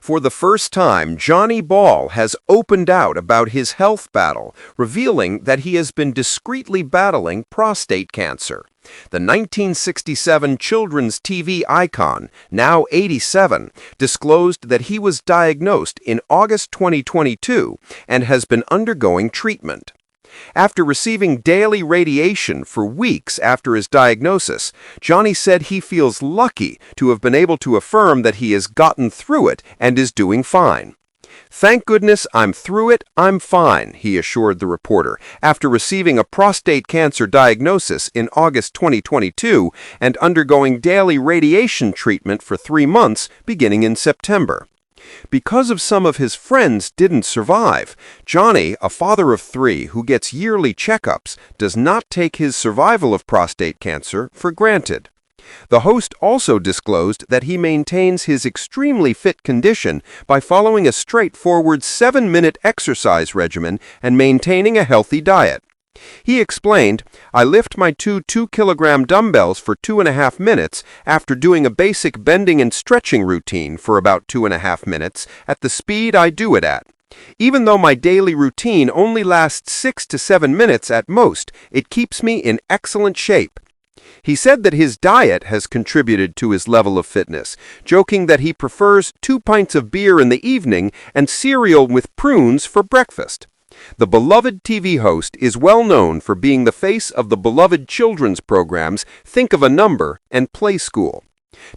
For the first time, Johnny Ball has opened out about his health battle, revealing that he has been discreetly battling prostate cancer. The 1967 children's TV icon, now 87, disclosed that he was diagnosed in August 2022 and has been undergoing treatment. After receiving daily radiation for weeks after his diagnosis, Johnny said he feels lucky to have been able to affirm that he has gotten through it and is doing fine. "Thank goodness I'm through it, I'm fine," he assured the reporter, after receiving a prostate cancer diagnosis in August 2022 and undergoing daily radiation treatment for 3 months beginning in September. Because of some of his friends didn't survive, Johnny, a father of 3 who gets yearly checkups, does not take his survival of prostate cancer for granted. The host also disclosed that he maintains his extremely fit condition by following a straightforward 7-minute exercise regimen and maintaining a healthy diet. He explained, "I lift my 2 2-kilogram dumbbells for 2.5 minutes after doing a basic bending and stretching routine for about 2.5 minutes at the speed I do it at. Even though my daily routine only lasts 6 to 7 minutes at most, it keeps me in excellent shape." He said that his diet has contributed to his level of fitness, joking that he prefers 2 pints of beer in the evening and cereal with prunes for breakfast. The beloved TV host is well known for being the face of the beloved children's programs Think of a Number and Play School.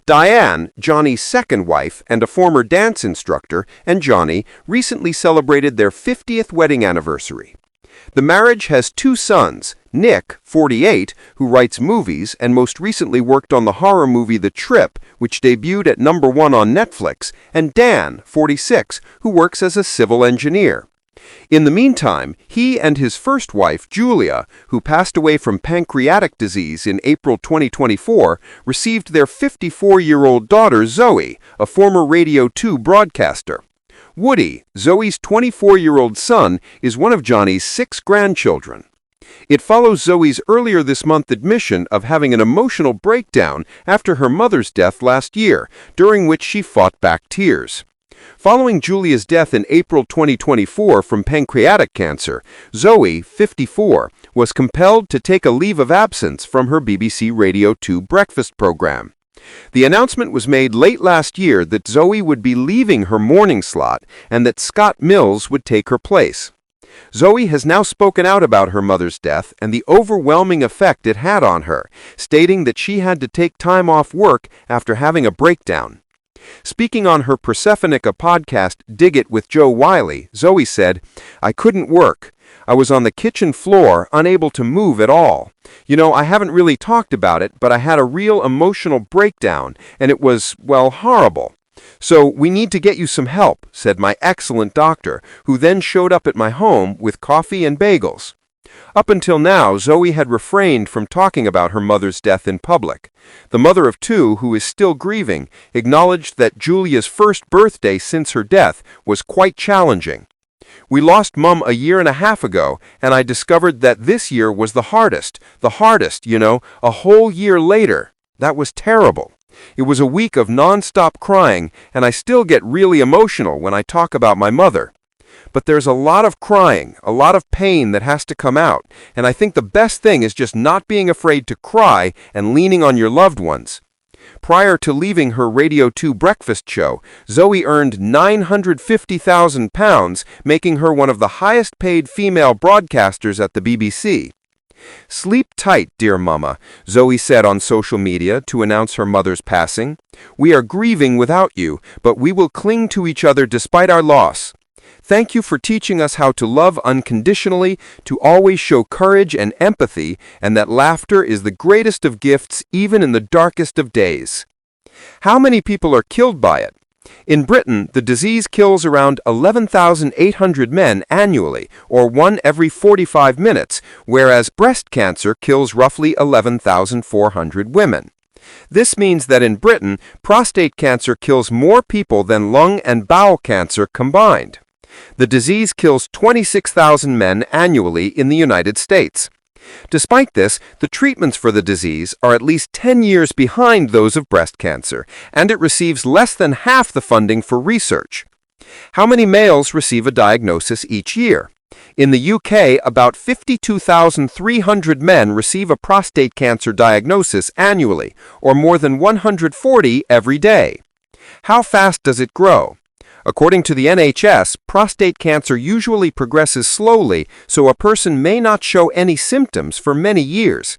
Diane, Johnny's second wife and a former dance instructor, and Johnny recently celebrated their 50th wedding anniversary. The marriage has 2 sons, Nick, 48, who writes movies and most recently worked on the horror movie The Trip, which debuted at #1 on Netflix, and Dan, 46, who works as a civil engineer. In the meantime, he and his first wife, Julia, who passed away from pancreatic disease in April 2024, received their 54-year-old daughter, Zoe, a former Radio 2 broadcaster. Woody, Zoe's 24-year-old son, is one of Johnny's 6 grandchildren. It follows Zoe's earlier this month admission of having an emotional breakdown after her mother's death last year, during which she fought back tears. Following Julia's death in April 2024 from pancreatic cancer, Zoe, 54, was compelled to take a leave of absence from her BBC Radio 2 breakfast program. The announcement was made late last year that Zoe would be leaving her morning slot and that Scott Mills would take her place. Zoe has now spoken out about her mother's death and the overwhelming effect it had on her, stating that she had to take time off work after having a breakdown. Speaking on her Persephonica podcast, Dig It with Joe Wiley, Zoe said, "I couldn't work. I was on the kitchen floor, unable to move at all. You know, I haven't really talked about it, but I had a real emotional breakdown, and it was, well, horrible. So we need to get you some help," said my excellent doctor, who then showed up at my home with coffee and bagels. Up until now, Zoe had refrained from talking about her mother's death in public. The mother of 2, who is still grieving, acknowledged that Julia's first birthday since her death was quite challenging. "We lost Mum a year and a half ago, and I discovered that this year was the hardest, a whole year later. That was terrible. It was a week of non-stop crying, and I still get really emotional when I talk about my mother. But there's a lot of crying, a lot of pain that has to come out, and I think the best thing is just not being afraid to cry and leaning on your loved ones." Prior to leaving her Radio 2 breakfast show, Zoe earned £950,000, making her one of the highest-paid female broadcasters at the BBC. "Sleep tight, dear Mama," Zoe said on social media to announce her mother's passing. "We are grieving without you, but we will cling to each other despite our loss. Thank you for teaching us how to love unconditionally, to always show courage and empathy, and that laughter is the greatest of gifts even in the darkest of days." How many people are killed by it? In Britain, the disease kills around 11,800 men annually, or 1 every 45 minutes, whereas breast cancer kills roughly 11,400 women. This means that in Britain, prostate cancer kills more people than lung and bowel cancer combined. The disease kills 26,000 men annually in the United States. Despite this, the treatments for the disease are at least 10 years behind those of breast cancer, and it receives less than half the funding for research. How many males receive a diagnosis each year? In the UK, about 52,300 men receive a prostate cancer diagnosis annually, or more than 140 every day. How fast does it grow? According to the NHS, prostate cancer usually progresses slowly, so a person may not show any symptoms for many years.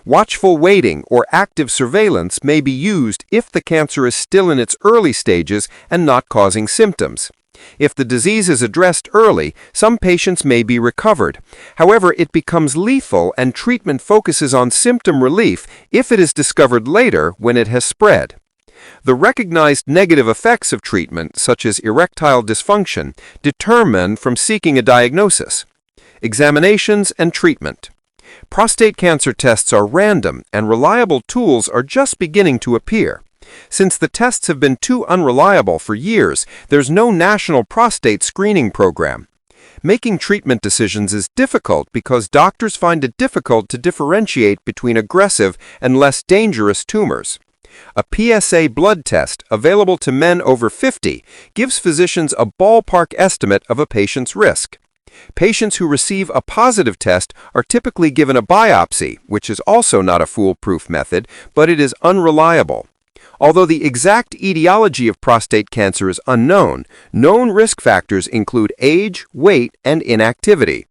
Watchful waiting or active surveillance may be used if the cancer is still in its early stages and not causing symptoms. If the disease is addressed early, some patients may be recovered. However, it becomes lethal and treatment focuses on symptom relief if it is discovered later when it has spread. The recognized negative effects of treatment, such as erectile dysfunction, deter men from seeking a diagnosis. Examinations and treatment. Prostate cancer tests are random, and reliable tools are just beginning to appear. Since the tests have been too unreliable for years, there's no national prostate screening program. Making treatment decisions is difficult because doctors find it difficult to differentiate between aggressive and less dangerous tumors. A PSA blood test, available to men over 50, gives physicians a ballpark estimate of a patient's risk. Patients who receive a positive test are typically given a biopsy, which is also not a foolproof method, but it is unreliable. Although the exact etiology of prostate cancer is unknown, known risk factors include age, weight, and inactivity.